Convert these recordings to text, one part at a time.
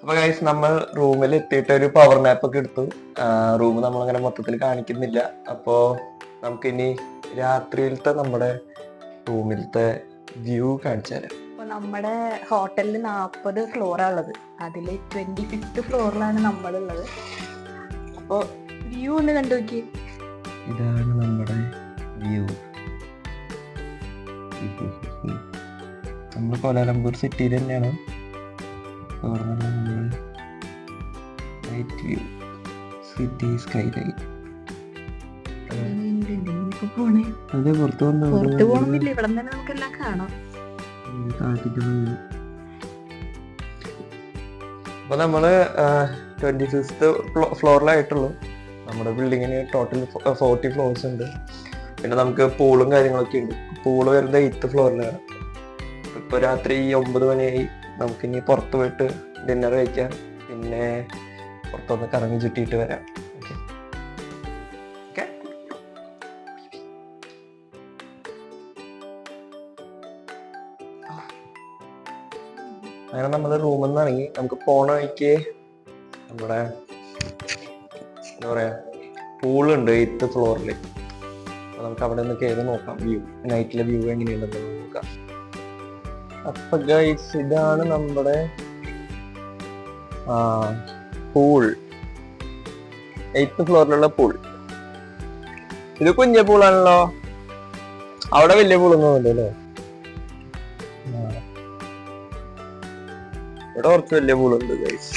അപ്പൊ ഗൈസ് നമ്മൾ റൂമിൽ എത്തിയിട്ട് ഒരു പവർ നാപ്പ് ഒക്കെ എടുത്തു. റൂം നമ്മളങ്ങനെ മൊത്തത്തിൽ കാണിക്കുന്നില്ല. അപ്പോ നമുക്കിനി രാത്രിയിലത്തെ നമ്മുടെ റൂമിലത്തെ വ്യൂ കാണിച്ചു തരാം. അപ്പൊ നമ്മുടെ ഹോട്ടലിൽ 40 ഫ്ലോറാ ഉള്ളത്. അതില് 25th ഫ്ലോറിലാണ് നമ്മളുള്ളത്. അപ്പൊ വ്യൂ ഒന്ന് കണ്ടു നോക്കി. ഇതാണ് നമ്മുടെ വ്യൂ. നമ്മൾ കോലാലംപൂർ സിറ്റിയിൽ തന്നെയാണ്. Night view, city sky light. അതെ, പുറത്തു പോകണമെന്നില്ല, ഇവിടെ തന്നെ നമുക്കെല്ലാം കാണാം. അപ്പൊ നമ്മള് 25th ഫ്ലോറിലായിട്ടുള്ളൂ. നമ്മുടെ ബിൽഡിങ്ങിന് ടോട്ടൽ 40 ഫ്ലോർസ് ഉണ്ട്. പിന്നെ നമുക്ക് പൂളും കാര്യങ്ങളൊക്കെ ഉണ്ട്. പൂള് വരുന്നത് 8th ഫ്ലോറിലാണ്. ഇപ്പൊ രാത്രി 9 മണിയായി. നമുക്കിനി പുറത്ത് പോയിട്ട് ഡിന്നർ കഴിക്കാം. പിന്നെ പുറത്തൊന്ന് കറങ്ങി ചുറ്റിയിട്ട് വരാം. അങ്ങനെ നമ്മുടെ റൂമിൽ നിന്ന് ഇറങ്ങി നമുക്ക് പോണ വഴിക്ക് നമ്മുടെ എന്താ പറയാ പൂളുണ്ട് 8th ഫ്ലോറിൽ. അപ്പൊ നമുക്ക് അവിടെ നിന്ന് കയറി നോക്കാം. വ്യൂ, നൈറ്റിലെ വ്യൂ എങ്ങനെയുണ്ടെന്ന് നോക്കാം. അപ്പൊ ഗൈസ്, ഇതാണ് നമ്മുടെ പൂൾ, 8th ഫ്ലോറിലുള്ള പൂൾ. ഇത് കുഞ്ഞ പൂളാണല്ലോ. അവിടെ വലിയ പൂളൊന്നും ഉണ്ട് അല്ലേ? ഇവിടെ കുറച്ച് വലിയ പൂളുണ്ട് ഗൈസ്.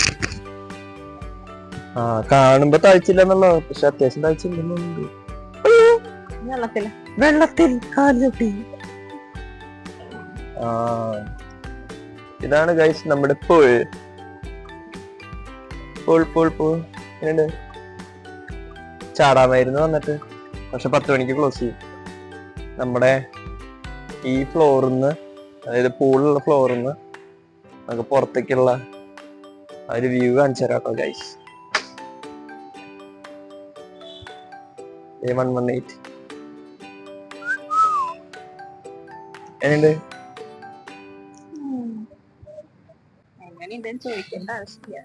കാണുമ്പോ താഴ്ചയില്ലെന്നുള്ള, പക്ഷെ അത്യാവശ്യം താഴ്ചയില്ലെന്നുണ്ട്. വെള്ളത്തിൽ കാലുചട്ടി. ഇതാണ് ഗൈസ് നമ്മുടെ പൂൾ. ചാടാമായിരുന്നു വന്നിട്ട്, പക്ഷെ 10 മണിക്ക് ക്ലോസ് ചെയ്യും. നമ്മുടെ ഈ ഫ്ലോറിന്ന്, അതായത് പൂളുള്ള ഫ്ലോറിന്ന് നമുക്ക് പുറത്തേക്കുള്ള ഒരു വ്യൂ കാണിച്ചു തരാം കേട്ടോ ഗൈസ്. 118 എങ്ങനെയുണ്ട്? ചോദിക്കേണ്ട ആവശ്യമില്ല.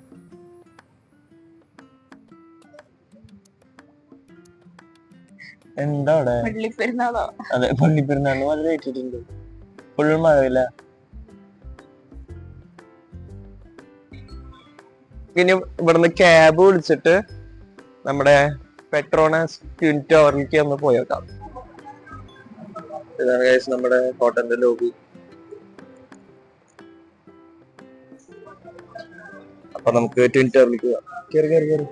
എന്താ അവിടെ? പള്ളിപ്പെരുന്നാളോ? അതെ, പള്ളിപ്പെരുന്നാളിന് മഴ കഴിച്ചിട്ടുണ്ട്. ഫുൾ മഴയില്ല. ഇനി ഇവിടുന്ന് ക്യാബ് വിളിച്ചിട്ട് നമ്മുടെ പെട്രോണസ് ട്വിൻ ടവറിലേക്ക് ഒന്ന് പോയേക്കാം. ഇതാണ് ഗൈസ് നമ്മുടെ ഹോട്ടലിന്റെ ലോബി. അപ്പൊ നമുക്ക് ട്വിൻ ടവറിലേക്ക് പോവാം. കേറി കേറി കേറി.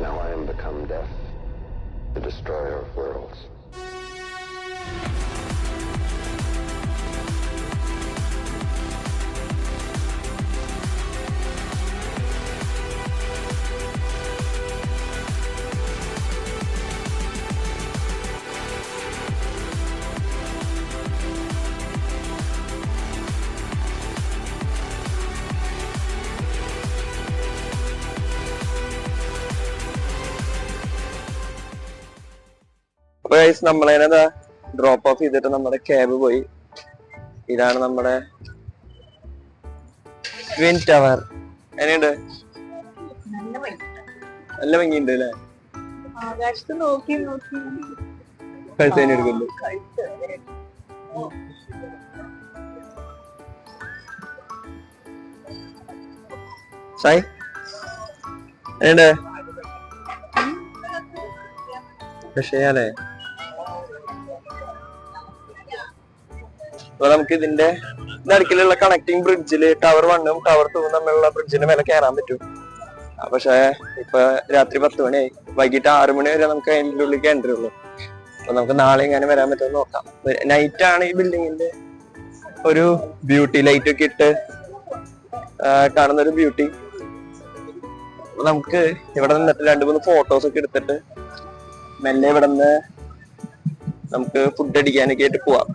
Now I am become death, the destroyer of worlds. അപ്പൊ ഗൈസ്, നമ്മളതിനെന്താ ഡ്രോപ്പ് ഓഫ് ചെയ്തിട്ട് നമ്മുടെ ക്യാബ് പോയി. ഇതാണ് നമ്മുടെ ട്വിൻ ടവർ. എങ്ങനെയുണ്ട്? നല്ല ഭംഗിയുണ്ട് അല്ലേ? ആകാശത്ത് നോക്കി നോക്കി കഴുത്തേനെ എടുക്കുന്നു. സായി എങ്ങനെയുണ്ട്? പക്ഷേയാലേ അപ്പൊ നമുക്ക് ഇതിന്റെ നടുക്കിലുള്ള കണക്ടിങ് ബ്രിഡ്ജില് ടവർ 1ഉം ടവർ 2ഉം തമ്മിലുള്ള ബ്രിഡ്ജിന്റെ മേലെ കയറാൻ പറ്റും. പക്ഷെ ഇപ്പൊ രാത്രി 10 മണിയായി. വൈകിട്ട് 6 മണി വരെ നമുക്ക് അതിൻ്റെ ഉള്ളിൽ എൻട്രി ഉള്ളൂ. അപ്പൊ നമുക്ക് നാളെ എങ്ങനെ വരാൻ പറ്റുമെന്ന് നോക്കാം. നൈറ്റ് ആണ് ഈ ബിൽഡിങ്ങിന്റെ ഒരു ബ്യൂട്ടി. ലൈറ്റ് ഒക്കെ ഇട്ട് കാണുന്ന ഒരു ബ്യൂട്ടി. നമുക്ക് ഇവിടെ നിന്നിട്ട് 2-3 ഫോട്ടോസ് ഒക്കെ എടുത്തിട്ട് മെല്ലെ ഇവിടെ നിന്ന് നമുക്ക് ഫുഡ് അടിക്കാനൊക്കെ ആയിട്ട് പോവാം.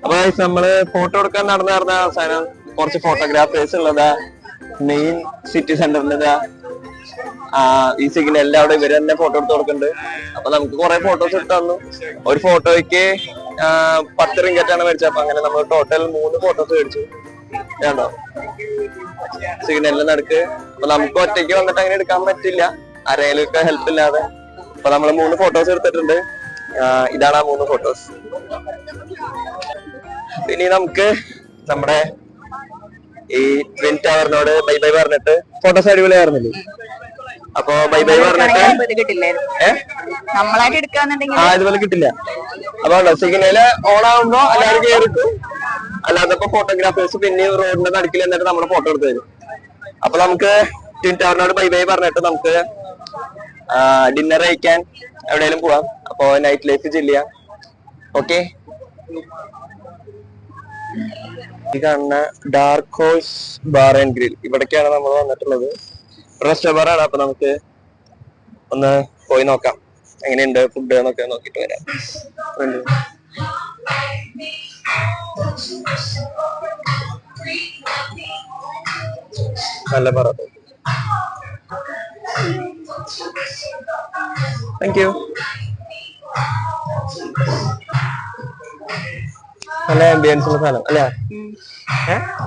അപ്പൊ നമ്മള് ഫോട്ടോ എടുക്കാൻ നടന്ന അവസാനം കുറച്ച് ഫോട്ടോഗ്രാഫേഴ്സ് ഉള്ളതാ മെയിൻ സിറ്റി സെന്ററിന്റെ ഈ സിഗ്നലിന്റെ അവിടെ ഇവര് തന്നെ ഫോട്ടോ എടുത്ത് കൊടുക്കുന്നുണ്ട്. അപ്പൊ നമുക്ക് കുറെ ഫോട്ടോസ് എടുത്ത് തന്നു. ഒരു ഫോട്ടോയ്ക്ക് 10 റിംഗറ്റാണ് മേടിച്ചത്. അപ്പൊ അങ്ങനെ നമ്മൾ ടോട്ടൽ 3 ഫോട്ടോസ് മേടിച്ചു. വേണ്ടോ സിഗ്നലിന്റെ നടുക്ക്. അപ്പൊ നമുക്ക് ഒറ്റയ്ക്ക് വന്നിട്ട് അങ്ങനെ എടുക്കാൻ പറ്റില്ല, ആരെങ്കിലുമൊക്കെ ഹെൽപ്പ് ഇല്ലാതെ. അപ്പൊ നമ്മൾ 3 ഫോട്ടോസ് എടുത്തിട്ടുണ്ട്. ഇതാണ് ആ 3 ഫോട്ടോസ്. ഇനി നമുക്ക് നമ്മുടെ ഈ ട്വിൻ ടവറിനോട് ബൈ ബൈ പറഞ്ഞിട്ട് ഫോട്ടോസ് അടിപൊളിയായിരുന്നില്ലേ? അപ്പൊ ബൈ ബൈ പറഞ്ഞിട്ട് നമ്മളായിട്ട് എടുക്കാന്നുണ്ടെങ്കിൽ ഇതുപോലെ കിട്ടില്ല. അപ്പൊ സിഗ്നല് ഓൺ ആവുമ്പോ എല്ലാവരും കയറിക്കും, അല്ലാത്തപ്പോ ഫോട്ടോഗ്രാഫേഴ്സ് പിന്നെ റോഡിന്റെ നടുക്കിൽ എന്നിട്ട് നമ്മുടെ ഫോട്ടോ എടുത്ത് തരും. അപ്പൊ നമുക്ക് ട്വിൻ ടവറിനോട് ബൈ ബൈ പറഞ്ഞിട്ട് നമുക്ക് ഡിന്നർ കഴിക്കാൻ എവിടെയെങ്കിലും പോവാം. അപ്പൊ നൈറ്റ് ലൈഫ് ചില്ല് ചെയ്യാം. ഓക്കെ, ഈ കാണുന്ന dark horse bar and grill, ഇവിടേക്കാണ് നമ്മൾ വന്നിട്ടുള്ളത്. റെസ്റ്റോറന്റ് ആണ്. അപ്പൊ നമുക്ക് ഒന്ന് പോയി നോക്കാം എങ്ങനെയുണ്ട് ഫുഡ് എന്നൊക്കെ നോക്കിട്ട് വരാം. നല്ല പറ. Thank you. നല്ല ആംബിയൻസ് ഉള്ള സ്ഥലം അല്ലേ?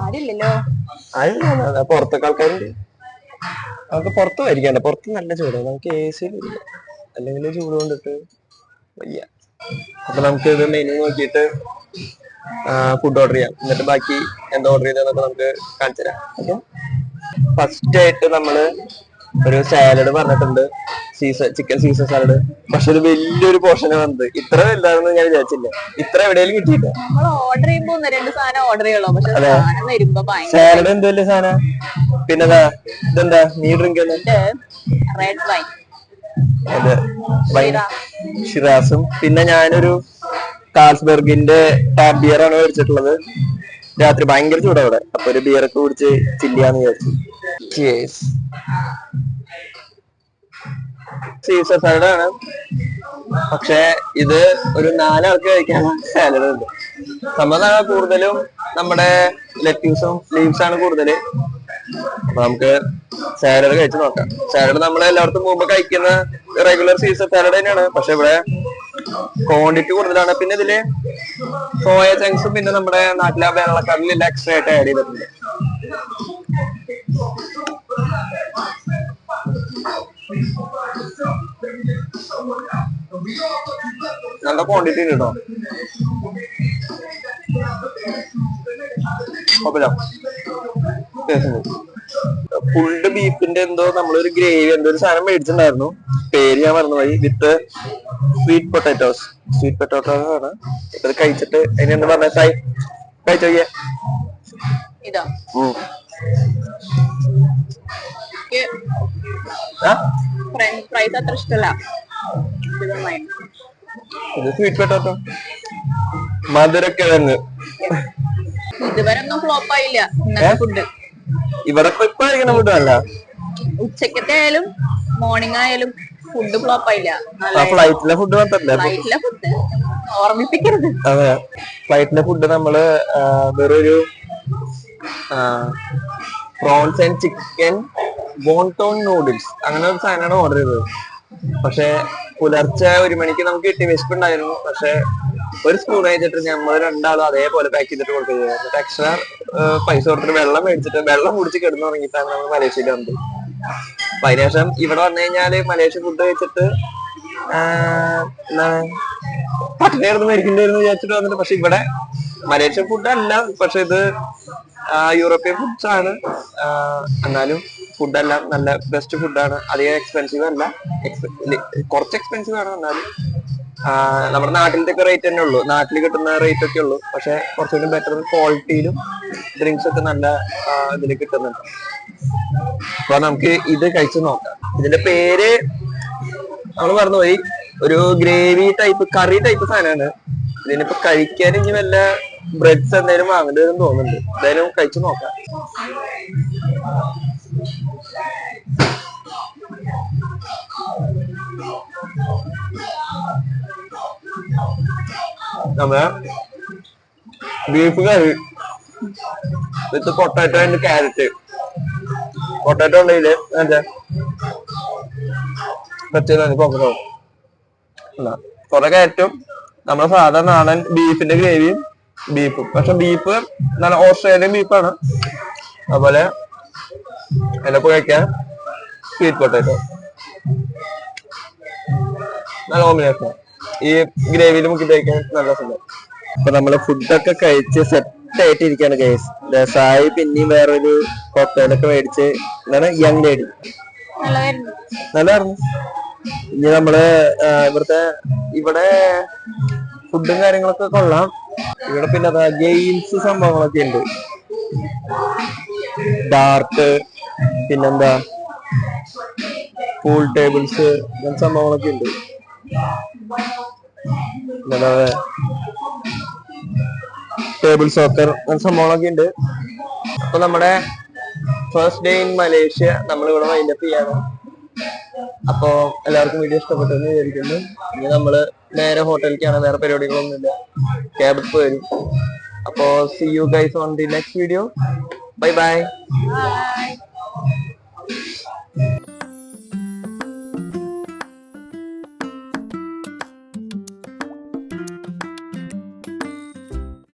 ആരില്ലല്ലോ, ആരും പുറത്തൊക്കെ ആൾക്കാരുണ്ട്. നമുക്ക് പുറത്ത് വരിക്കണ്ട, പുറത്ത് നല്ല ചൂടാണ്. നമുക്ക് എ സി അല്ലെങ്കിൽ ചൂട് കൊണ്ടിട്ട് വയ്യ. അപ്പൊ നമുക്ക് ഇത് മെനു നോക്കിയിട്ട് ഫുഡ് ഓർഡർ ചെയ്യാം. എന്നിട്ട് ബാക്കി എന്താ ഓർഡർ ചെയ്തതെന്നൊക്കെ നമുക്ക് കാണിച്ചു തരാം. ഓക്കെ, ഫസ്റ്റ് ആയിട്ട് നമ്മള് ഒരു സാലഡ് പറഞ്ഞിട്ടുണ്ട്, ചിക്കൻ സീസർ സാലഡ്. പക്ഷെ ഒരു വലിയൊരു പോർഷന് വന്നത്. ഇത്ര വലുതാണെന്ന് ഞാൻ വിചാരിച്ചില്ല. ഇത്ര എവിടെയെങ്കിലും കിട്ടിയില്ല. ഓർഡർ ചെയ്യുമ്പോ 2 സാധനം ഓർഡർ ചെയ്യുള്ളൂ. അതെ, സാലഡ് എന്ത് വലിയ സാധനം. പിന്നെതാ ഇതെന്താ നീ ഡ്രിങ്ക് റെഡ് വൈൻ, അതെ ഷിറാസും. പിന്നെ ഞാനൊരു കാൾസ്ബർഗിന്റെ ടാപ്പ് ബിയർ ആണ് മേടിച്ചിട്ടുള്ളത്. രാത്രി ഭയങ്കര ചൂടാ അവിടെ. അപ്പൊ ഒരു ബിയറൊക്കെ കുടിച്ച് ചില്ലാന്ന് വിചാരിച്ചു. സീസർ സാലഡ് ആണ്, പക്ഷെ ഇത് ഒരു 4 ആൾക്ക് കഴിക്കാനുള്ള സാലഡ് ഉണ്ട്. സംഭവം കൂടുതലും നമ്മുടെ ലെറ്റ്യൂസും ലീവ്സ് ആണ് കൂടുതല്. അപ്പൊ നമുക്ക് സാലഡ് കഴിച്ചു നോക്കാം. സാലഡ് നമ്മൾ എല്ലായിടത്തും മുമ്പ് കഴിക്കുന്ന റെഗുലർ സീസർ സാലഡ് തന്നെയാണ്, പക്ഷെ ഇവിടെ ക്വാണ്ടിറ്റി കൂടുതലാണ്. പിന്നെ ഇതില് സോയ ചങ്ക്സും പിന്നെ നമ്മുടെ നാട്ടിലെ വെള്ളക്കടലിൽ എക്സ്ട്രാ ആയിട്ട് ആഡ് ചെയ്തിട്ടുണ്ട്. നല്ല ക്വാണ്ടിറ്റി കേട്ടോ. ഫുൾഡ് ബീഫിന്റെ എന്തോ നമ്മളൊരു ഗ്രേവി എന്തോ ഒരു സാധനം മേടിച്ചിട്ടുണ്ടായിരുന്നു, പേര് ഞാൻ മറന്നുപോയി. വിത്ത് സ്വീറ്റ് പൊട്ടാറ്റോസ്. സ്വീറ്റ് പൊട്ടാറ്റോസ് ആണ്. ഇത് കഴിച്ചിട്ട് അതിനെന്താ പറഞ്ഞ സായി കഴിച്ചോക്കിയേ. ഇതാ ഫ്രഞ്ച് ഫ്രൈസ് അത്ര ഇഷ്ടമല്ല. ഇത് സ്വീറ്റ് പൊട്ടാറ്റോ മധുരൊക്കെ തന്നെ. ഇതുവരെ ഒന്നും ഫ്ലോപ്പ് ആയില്ല ഇന്നത്തെ ഫുഡ്. ഇവിടെ ഇപ്പൊ കഴിക്കുന്ന ഫുഡ് അല്ല, ഉച്ചക്കത്തെ ആയാലും മോർണിംഗ് ആയാലും ഫുഡ് ഫ്ലോപ്പ് ആയില്ല. ഫ്ലൈറ്റിലെ ഫുഡ് മാത്രല്ല, ഫ്ലൈറ്റിലെ ഫുഡ് ഓർമ്മിപ്പിക്കരുത്. അതെ, ഫ്ലൈറ്റിലെ ഫുഡ് നമ്മള് വേറൊരു പ്രോൺസ് ആൻഡ് ചിക്കൻ ബോൺടോൺ നൂഡിൽസ് അങ്ങനെ ഒരു സാധനമാണ് ഓർഡർ ചെയ്തത്. പക്ഷെ പുലർച്ചെ 1 മണിക്ക് നമുക്ക് കിട്ടി. വിശപ്പുണ്ടായിരുന്നു. പക്ഷെ ഒരു സ്പൂൺ കഴിച്ചിട്ട് നമ്മൾ 2 ആളും അതേപോലെ പാക്ക് ചെയ്തിട്ട് കൊടുക്കുകയായിരുന്നു. എന്നിട്ട് എക്സ്ട്രാ പൈസ കൊടുത്തിട്ട് വെള്ളം മേടിച്ചിട്ട് വെള്ളം കുടിച്ച് കിടന്നു തുടങ്ങിയിട്ടാണ് നമ്മൾ മലേഷ്യയിൽ വന്നത്. അപ്പൊ അതിനുശേഷം ഇവിടെ വന്നു കഴിഞ്ഞാല് മലേഷ്യ ഫുഡ് കഴിച്ചിട്ട് എന്താണ് പട്ടിണിയായിരുന്നു മരിക്കണ്ടായിരുന്നു വിചാരിച്ചിട്ട് വന്നിട്ട്. പക്ഷെ ഇവിടെ മലേഷ്യൻ ഫുഡ് അല്ല, പക്ഷെ ഇത് യൂറോപ്യൻ ഫുഡ്സ് ആണ്. എന്നാലും ഫുഡെല്ലാം നല്ല ബെസ്റ്റ് ഫുഡാണ്. അധികം എക്സ്പെൻസീവ് അല്ല, കുറച്ച് എക്സ്പെൻസീവ് ആണ്. എന്നാലും നമ്മുടെ നാട്ടിലത്തെ ഒക്കെ റേറ്റ് തന്നെ ഉള്ളൂ, നാട്ടിൽ കിട്ടുന്ന റേറ്റ് ഒക്കെ ഉള്ളൂ. പക്ഷെ കുറച്ചുകൂടി ബെറ്റർ ക്വാളിറ്റിയിലും ഡ്രിങ്ക്സ് ഒക്കെ നല്ല ഇതിൽ കിട്ടുന്നുണ്ട്. അപ്പൊ നമുക്ക് ഇത് കഴിച്ചു നോക്കാം. ഇതിന്റെ പേര് നമ്മൾ മറന്നുപോയി. ഒരു ഗ്രേവി ടൈപ്പ് കറി ടൈപ്പ് സാധനമാണ്. ഇതിനിപ്പോ കഴിക്കാൻ ഇനി വല്ല ബ്രെഡ്സ് എന്തെങ്കിലും വാങ്ങേണ്ടി വരും തോന്നുന്നുണ്ട്. എന്തായാലും കഴിച്ചു നോക്കാം. നമ്മളെ beef curry with potato and carrot. Potato ഉണ്ടെങ്കില് പോക്കറ്റോ കൊറേ ക്യാരറ്റും നമ്മളെ സാധാരണ നാടൻ ബീഫിന്റെ ഗ്രേവിയും ബീഫും. പക്ഷെ ബീഫ് നല്ല ഓസ്ട്രേലിയൻ ബീഫാണ്. അതുപോലെ എന്നെ കഴിക്കാൻ സ്വീറ്റ് പൊട്ടാറ്റോ നല്ല കോമ്പിനേഷൻ. ഈ ഗ്രേവിയിൽ മുക്കി കഴിക്കാൻ നല്ല രസമുണ്ട്. അപ്പൊ നമ്മള് ഫുഡൊക്കെ കഴിച്ച് സെറ്റ് ആയിട്ടിരിക്കാണ് ഗൈസ്. സായി പിന്നെയും വേറൊരു കോക്ടെയിലൊക്കെ മേടിച്ച് എന്താണ് യങ് ലേഡി നല്ലായിരുന്നു. ഇനി നമ്മള് ഇവിടെ ഫുഡും കാര്യങ്ങളൊക്കെ കൊള്ളാം. ഇവിടെ പിന്നെ അതാ ഗെയിംസ് സംഭവങ്ങളൊക്കെ ഉണ്ട്. ഡാർട്ട്, പിന്നെന്താ പൂൾ ടേബിൾസ്, അങ്ങനത്തെ സംഭവങ്ങളൊക്കെ ഉണ്ട്. ടേബിൾ സോക്കർ അങ്ങനത്തെ സംഭവങ്ങളൊക്കെ ഉണ്ട്. അപ്പൊ നമ്മുടെ ഫസ്റ്റ് ഡേ ഇൻ മലേഷ്യ നമ്മളിവിടെ വൈൻഡപ്പ് ചെയ്യാണ്. അപ്പൊ എല്ലാവർക്കും വീഡിയോ ഇഷ്ടപ്പെട്ടെന്ന് വിചാരിക്കുന്നു. ഇനി നമ്മള് നേരെ ഹോട്ടലിലേക്കാണ്, വേറെ പരിപാടികളൊന്നുമില്ല. ക്യാബ് വരും. അപ്പോ see you guys on the next video. Bye bye.